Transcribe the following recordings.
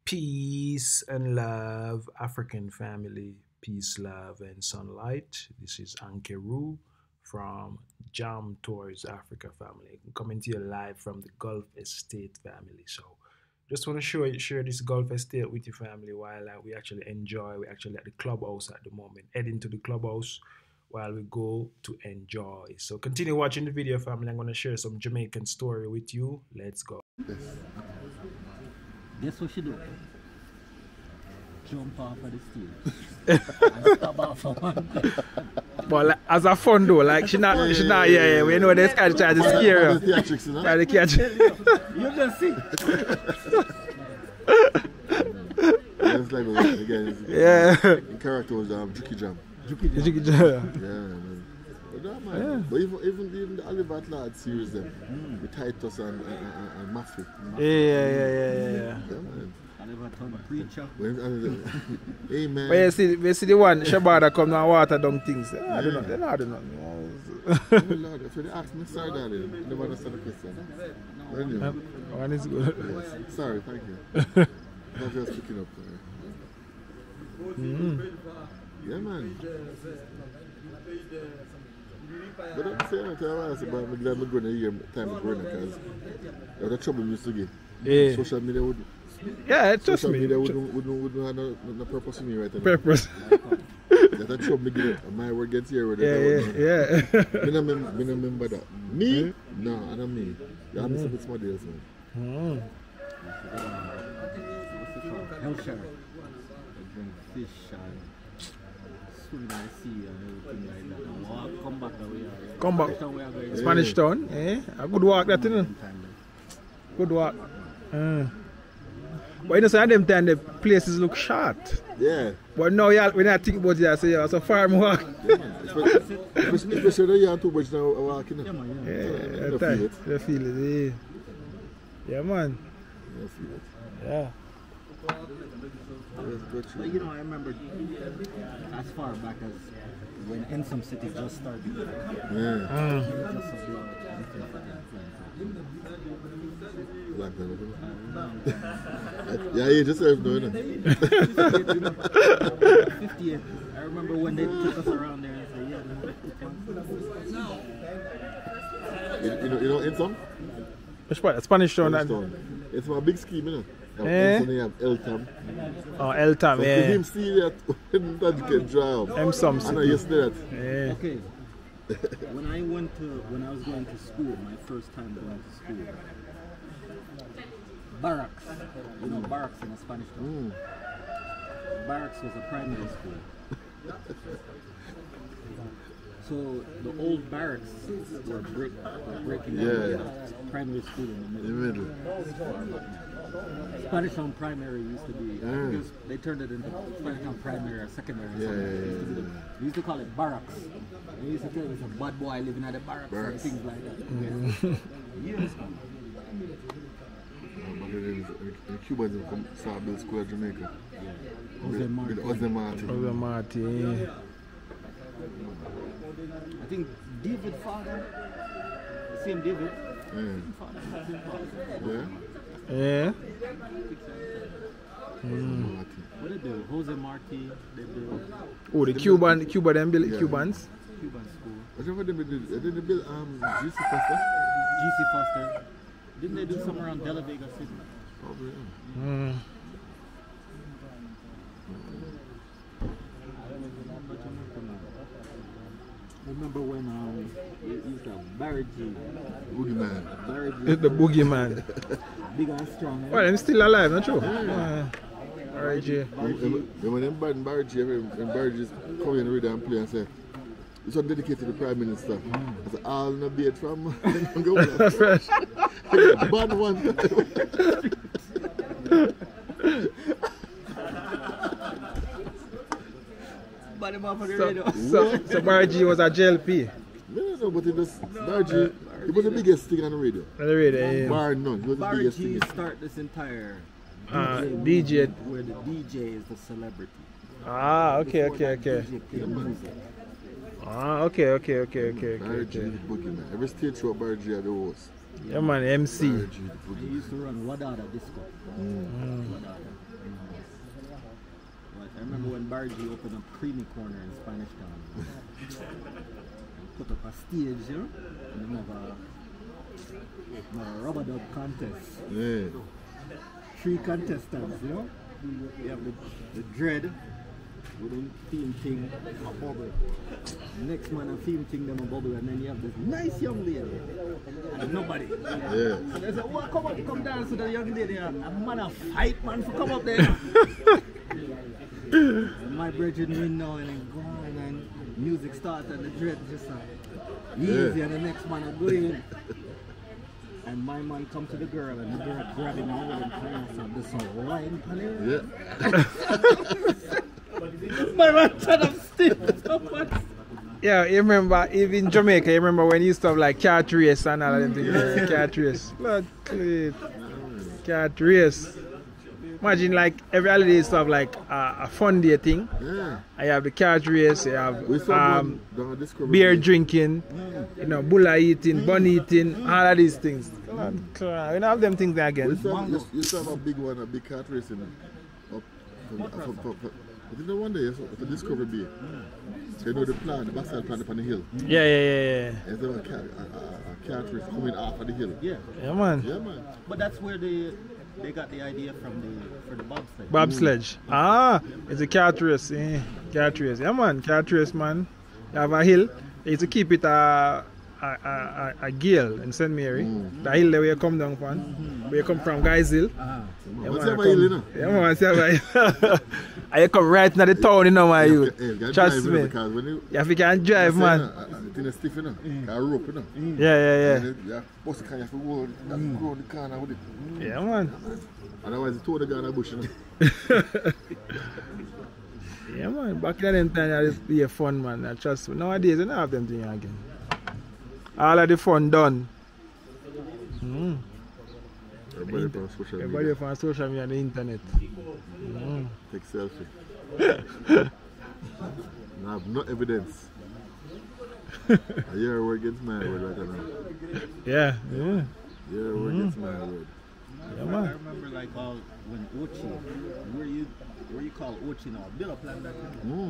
Peace and love, African family, peace, love, and sunlight. This is Ankeru from Jam Tours Africa family. Coming to you live from the Gulf Estate family. So, just want to share this Gulf Estate with your family while we actually enjoy. We're actually at the clubhouse at the moment, heading to the clubhouse while we go to enjoy. So, continue watching the video, family. I'm going to share some Jamaican story with you. Let's go. Yes. Guess what she do? Jump off of the stage and stop off of one. But like, as a fun though, like she not, yeah, we know this guy trying to scare her. Try to catch her. You just see. It's like again. Yeah. The character was Juki Jam. Juki Jam. Yeah, man. But that man. Yeah. But even the Oliver lad series them, with Titus and Matthew. Yeah. Yeah, man. Oliver turn preacher. Amen. But you see the one Shabada come and water down things. I don't know. They don't do nothing. Oh Lord, if they ask me, sorry, darling. I never understand the question. Anyway. One is good. Yes. Sorry, thank you. I'm just picking up. Yeah, man. But I'm saying, I'm glad I'm going to hear time of growing because the trouble we used to get. Yeah. Social media would. Yeah, trust me. Social media wouldn't have no purpose in me right now. Purpose. That's a trouble me get it. My word gets here with it. Yeah. I don't remember that. Me? No, I don't mean. Yeah, I'm missing somebody else, man. Hell shark. Drink fish and swim in the sea and everything like that. And walk, come back the way. Come back. Spanish Town. A good walk that, you know. Good walk. But you know, some of them time the places look short. Yeah. But now when I think about it, I say, yeah, it's a farm walk. Especially when you have too much now walking. Yeah, you feel it. You feel it, yeah, man. You feel it. Yeah. But you know, I remember as far back as when in some cities just started. Black yeah, you just have no. 50th. I remember when they took us around there and said, yeah. You know, in some? Spanish Town. It's my big scheme, you know. You have El-Tam. Oh, El-Tam, yeah. For him see that when that get dry up. I know you see that. Yeah. Okay. When I was going to school, my first time going to school, barracks, you know, barracks in a Spanish town. Barracks was a primary school. So the old barracks were breaking down. Primary school in the middle. Spanish Town Primary used to be, because they turned it into Spanish Town Primary or Secondary. We used to call it barracks. They used to tell us a bad boy living at the barracks and things like that. Years ago. The Cubans have come start build school at Jamaica. Jose Martin. I think David father, the same David. Yeah. What they do? Jose Marti, they build. Oh, the Cuban them build Cubans. Cuban school. Whatever they build, did they build GC Foster? GC Foster. Didn't they do something around De La Vega City? Probably, I remember when you used to have Barry G. Boogeyman. It's the boogeyman. Big and strong. Well, I'm still alive, not true? Barry G. When them bad Barry G, when Barry G come in and play and say, this one dedicated to the Prime Minister. I said, all no bait from Fresh. Bad one. So Barry G was a JLP. No, but it was Barry G. He was the biggest thing on the radio. On the radio, yeah. Bar none. He was the biggest thing. Barry G start this entire DJ. Where the DJ is the celebrity. Okay. DJ play music. Okay. Barry G the boogeyman. Every stage show Barry G had the host. Yeah, man, MC. He used to run Wadada Disco. Wadada. Bargy opened up Creamy Corner in Spanish Town. Put up a stage, you know, and then have a rubber dub contest. Yeah. 3 contestants, you know. You have the dread with the theme thing, a bubble. Next man a theme thing, them a bubble, and then you have this nice young lady. And nobody. Yeah. And they say, oh, come dance with the young lady. A man a fight, man, for come up there. And my brethren win now, and then go on, and music starts, and the dread just easy, and the next man a go in. And my man come to the girl, and the girl grab him and hold him close, and this a wine on him. Yeah. My man shut up still so much. Yeah, you remember, even in Jamaica, you remember when you used to have like cat race and all of them things? Cat race. Blood clean. Cat race. Imagine like every holiday used to have like a fun day thing. Yeah. I have the cat race, you have beer beer drinking, you know, bulla eating, bun eating, all of these things. We don't have them things there again. You used to have a big one, a big cat racing up I think one day it's a Discovery Bay. So you know the backside plant up on the hill. Yeah. There's a cat race coming off of the hill. Yeah. Yeah, man. Yeah, man. But that's where they got the idea for the bobsled. Bobsledge. Ah, it's a cat race. Cat race. Yeah, man. Cat race, man. You have a hill. You used to keep it a gale in St. Mary. The hill there where you come down from. Where you come from, Guys Hill. Yeah, What's up, hill, you know? Yeah, man. And you come right into the town, you know, my youth. Trust me. You have to drive, man. It's stiff, you know. A rope, you know. Yeah. Yeah, bust the car, you have to go around the corner with it. Yeah, man. Otherwise, it's totally gone in the bush, you know. Yeah, man. Back in them time, it used to be fun, man. Trust me. Nowadays, you don't have them things again. All of the fun done. Everybody from social media and the internet. Take selfie. I have no evidence. A year word against my word right now. Yeah. Year word against my word. Yeah, man. I remember like when Ochi, where you call Ochi now, build a plan that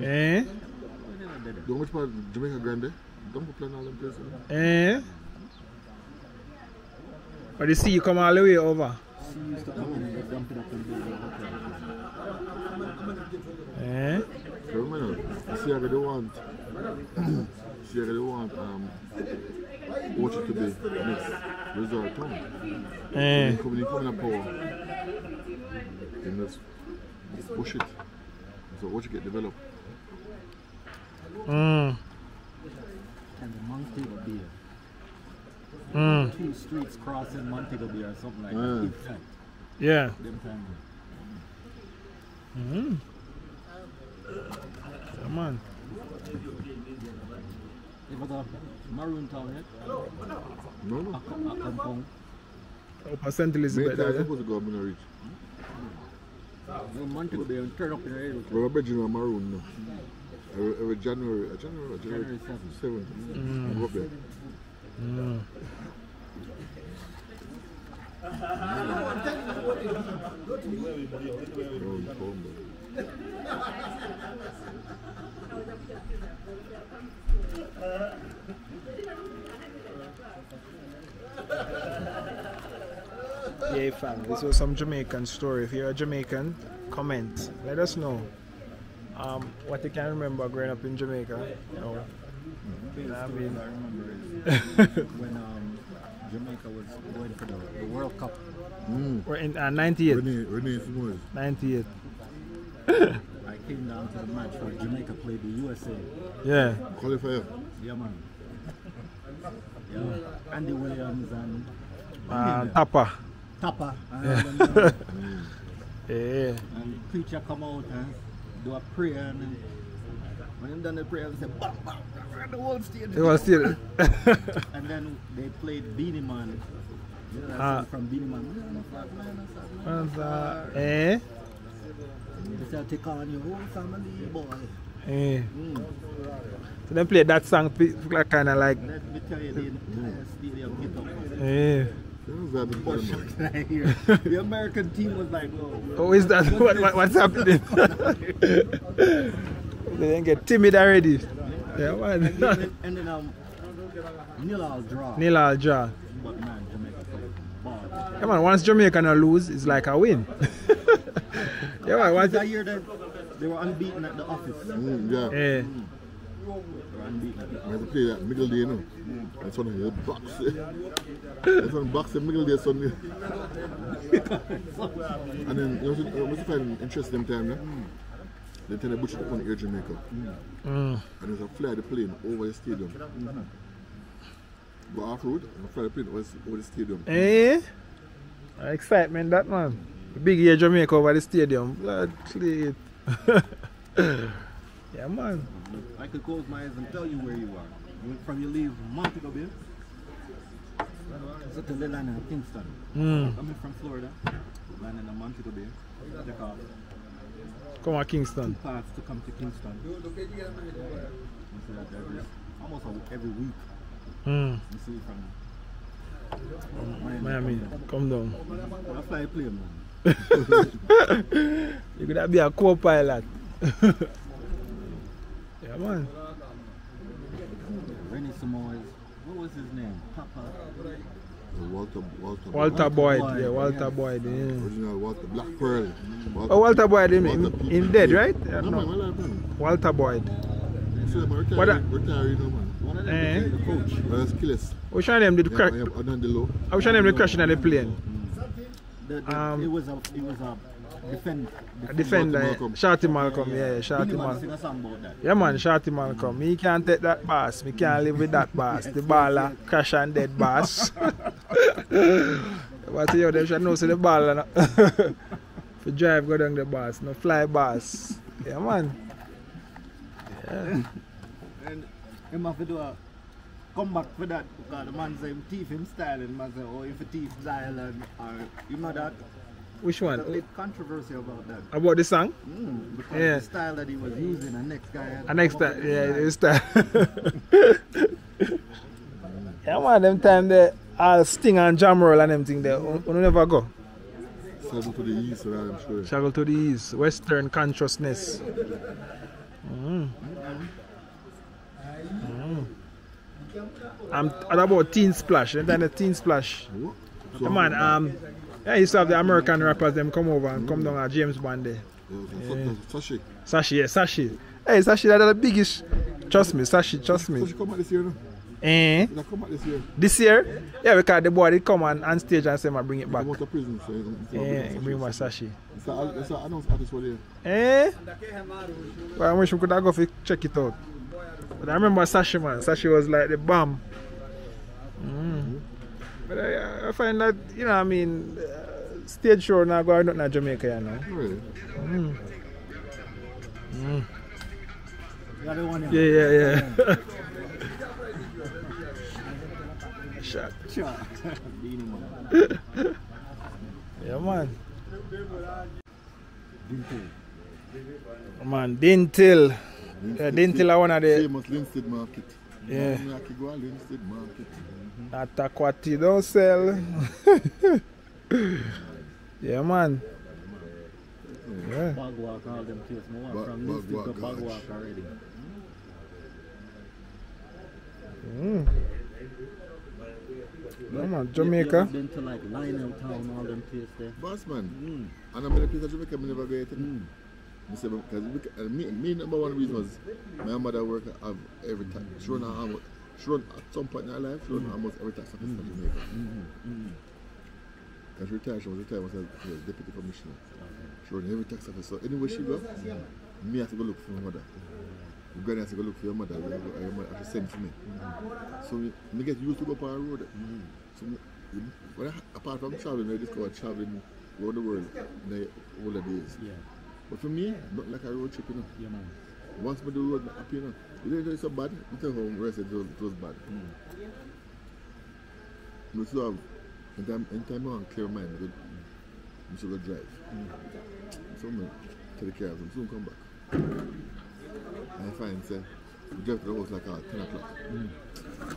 Eh? Don't much part of Jamaica Grande. Don't plan all them places. But you see, you come all the way over. She used to come in and dump it up and build a hotel. So remember, see I don't want Ochi to be next resort town. Coming up power. And just push it. So Ochi get developed. And the Montego Bay. 2 streets crossing Montego Bay or something like that. Yeah. Them time. Come on. You ever go Maroon Town yet? No. A compound. Upper St. Elizabeth. I'm supposed to go up in a reach. No, Montego Bay and turn up in the area. We're bridging on Maroon now. Every January 7th. I go up there. Yeah, fam. This was some Jamaican story. If you're a Jamaican, comment. Let us know what you can remember growing up in Jamaica. You know, I remember is when Jamaica was going for the World Cup. We're in 98. Renee 98. I came down to the match where Jamaica played the USA. Yeah. Qualifier. Yeah, man. Yeah. Andy Williams and Tapa. And Yeah. and preacher come out and do a prayer, and then when he done the prayer, they say, bam, bam, bam, the whole stage. It was still. And then they played Beanie Man. You know that song from Beanie Man. They say, take on your whole family, boy. So they played that song kind of like. Let me tell you, the entire stadium hit up. The American team was like, oh, is that what's happening? They didn't get timid already. Yeah, man. And then nil all draw. Nil all draw. But man, Jamaica ball. Yeah, man, once Jamaica not lose, it's like a win. Yeah, man, once that year that they were unbeaten at the office. Yeah. Yeah. They were unbeaten at the I had to play that middle day, you know. That's one of the box. That's one box the middle day Sunday. And then you know what's find interesting time, yeah? They tell the butcher up on Air Jamaica. And there's a fly the plane over the stadium. Go off road and fly the plane over the stadium. Eh? Excitement that, man. Big Air Jamaica over the stadium. Blood clean. Yeah, man. I could close my eyes and tell you where you are. From you leave Montego Bay, so to the land in Kingston. Coming from Florida, landing in Montego Bay, take off. Come on, Kingston. 2 paths to come to Kingston. Almost every week. You see from Miami, come down. I fly a plane, man. You could be a co-pilot. Yeah, man. Rennie Samoas, what was his name? Papa. Walter Boyd. Yeah, Walter Boyd. Yeah. Original Walter, Black Pearl. Oh, Walter Boyd, him dead, right? Yeah, no, no. man. Walter Boyd. Retired, you know, man. One of them the coach. That's Killers. Which one of them did crash? Which one of them did crash in the plane? It was a defender. Malcolm. Shorty Malcolm, yeah, Shorty Malcolm. Sing a song about that. Yeah, man, Shorty Malcolm. Me can't take that bus. Me can't live with that bus. The baller crash and dead bus. But you them should know so the baller to drive go down the bus, no fly bus. Yeah, man. Yeah. And him have to do a comeback for that because the man say him thief him style and the man say, oh, if a thief style and you know that. Which one? There's a bit controversy about that. About the song? Because Yeah. the style that he was using, the next guy had. And next time, yeah, this time. Yeah, man, them time they all Sting and Jam Roll and them thing there. We never go. Travel to the east, I'm sure. Travel to the east, Western consciousness. And about Teen Splash, and then the Teen Splash. Yeah, man, yeah, I used to have the American rappers them come over and come down at James Bond there. Sashi. Sashi, yeah, Sashi. Hey, Sashi, that's the biggest. Trust me, Sashi, trust me. Sashi come back this year, no? Eh? Did I come back this year? This year? Yeah, because the boy did come on stage and say, I bring it back. Come out of prison, so Yeah, bring my Sashi. It's an announced artist for there. Eh? Well, I wish we could have go for check it out. But I remember Sashi, man. Sashi was like the bomb. But I find that, you know, I mean, stage show now going out in Jamaica, you know. Really? The other one, Yeah. Shot. Beanie man. Yeah, man. Dintel. Man, Dintel. Yeah, Dintel are one of the... Famous Linstead Market. Yeah. Linstead Market. Atakwati don't sell. Yeah, man. Yeah. Bagwalk, all them place. From Linstead to Bagwalk already. Yeah, man, Jamaica. You've been to like Lionel Town, all them places there. Boss man. And I'm in a place in Jamaica, I never go to. Because me number one reason was my mother worked have every time. She run at some point in her life, she run almost every tax office in Jamaica. Because she retired, she was deputy commissioner. She run every tax office. So anywhere she go, me have to go look for my mother. My granny has to go look for your mother. Your mother have to send for me. So me get used to go up on the road. So apart from traveling, I discovered traveling around the world in the older days. Yeah. But for me, not like a road trip, you know. Yeah, man. Once I do the road, I'm happy, you know. You don't know it's so bad, you tell home rest it was bad. But so anytime I want clear mind, I should go drive. So I take care of them, soon come back. I find say We drive to the house like at 10 o'clock.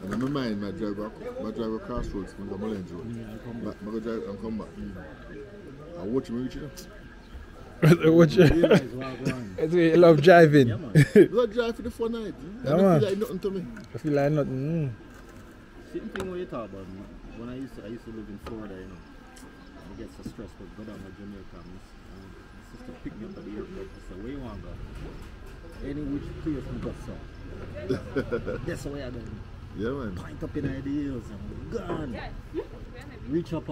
And in my mind, I drive across roads from the Mullen Road. I go drive and come back. I watch me reach it. What you love driving? I drive for the fun night. I don't feel like nothing to me. I feel like nothing. Same thing when you talk about me. When I used to live in Florida, you know. I get so stressed but go down to Jamaica. My sister picked me up at the airport. I said, where you want to go? Any which place we got so. That's the way I done. Yeah, man. Point up in ideas and gone. Reach up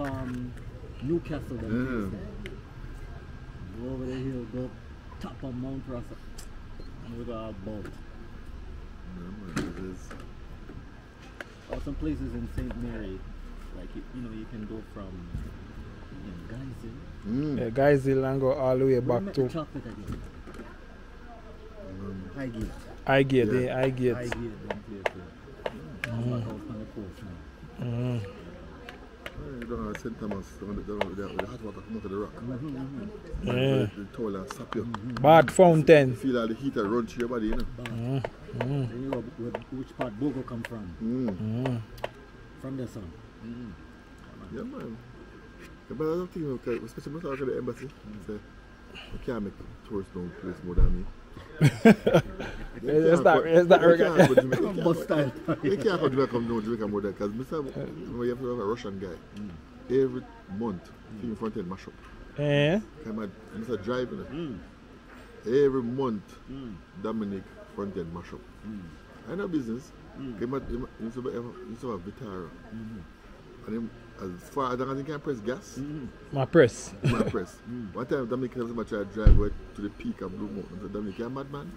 Newcastle. Go over the hill, go top of Mount Rasa. And we got a boat. Or some places in St. Mary, like you know, you can go from Geisel. Yeah, Geisel and go all the way back to chocolate again. Highgate. Highgate. Highgate, them place. Back out on the coast now. You don't have St. Thomas, the hot water come out of the rock. Yeah. The towel and sap you. Bad fountain. You feel all the heat that run through your body, you know. You know which part Bogo come from? From the sun. Yeah, man. Yeah, but I think, okay, especially when I talk to the embassy, say, you can't make tourists know place more than me. It's that Bus style. You can't come to Jamaica more than because you have to have a Russian guy. Every month, he in front end mash up. Yeah. Mr. Driving. Every month, Dominic front end mash up. I know business. He used to have Vitara. And him, as far as I can press gas. My press. One time, Dominic try to drive to the peak of Blue Mountain. I said, Dominic, you're a madman?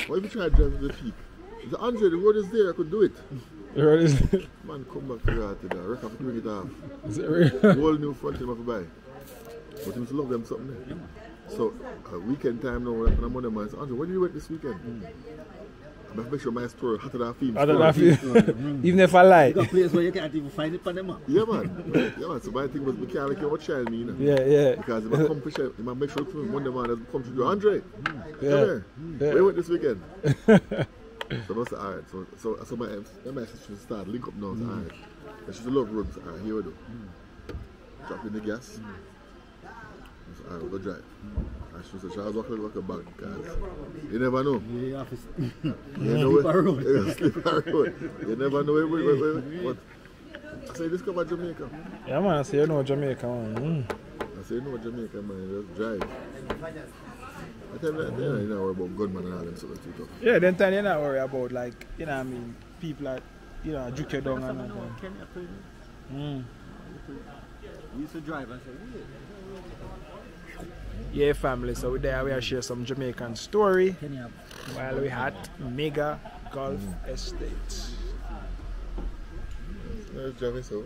Why if you try to drive to the peak? He said, Andre, the road is there, I could do it. The road is there. Man, come back to that. I reckon I have to bring it off. Is it real? Whole new front end I have to buy. But he must love them something there. So, weekend time now, when I'm on the man, I said, Andre, what did you work this weekend? I have to make sure my store hotter than film. Even if I lie. You got place where you can't even find it on the map. Yeah, man. So my thing was, I can't make your child me, you know. Yeah. Because if I come push it, if I make sure to Monday man, come to do Andre. Come here. Where you went this weekend? So that's alright. So my message should start link up now. So alright. And she's a love road. So alright, here we go. Drop in the gas. So alright, we'll go drive. And she said, I was walking like a bag because you never know. You have to slippery road. You never know what. I say, discover Jamaica. Yeah, man, I say, you know Jamaica, man. I say, you know Jamaica, man, just drive. I tell you, you're not worried about gunmen and all them sort of stuff. Yeah, then time you're not worried about, like, you know what I mean, people that, you know, juke you down and that. We used to drive and say, Yeah, family, so there we are share some Jamaican story while we had Mega Golf Estate. Driving so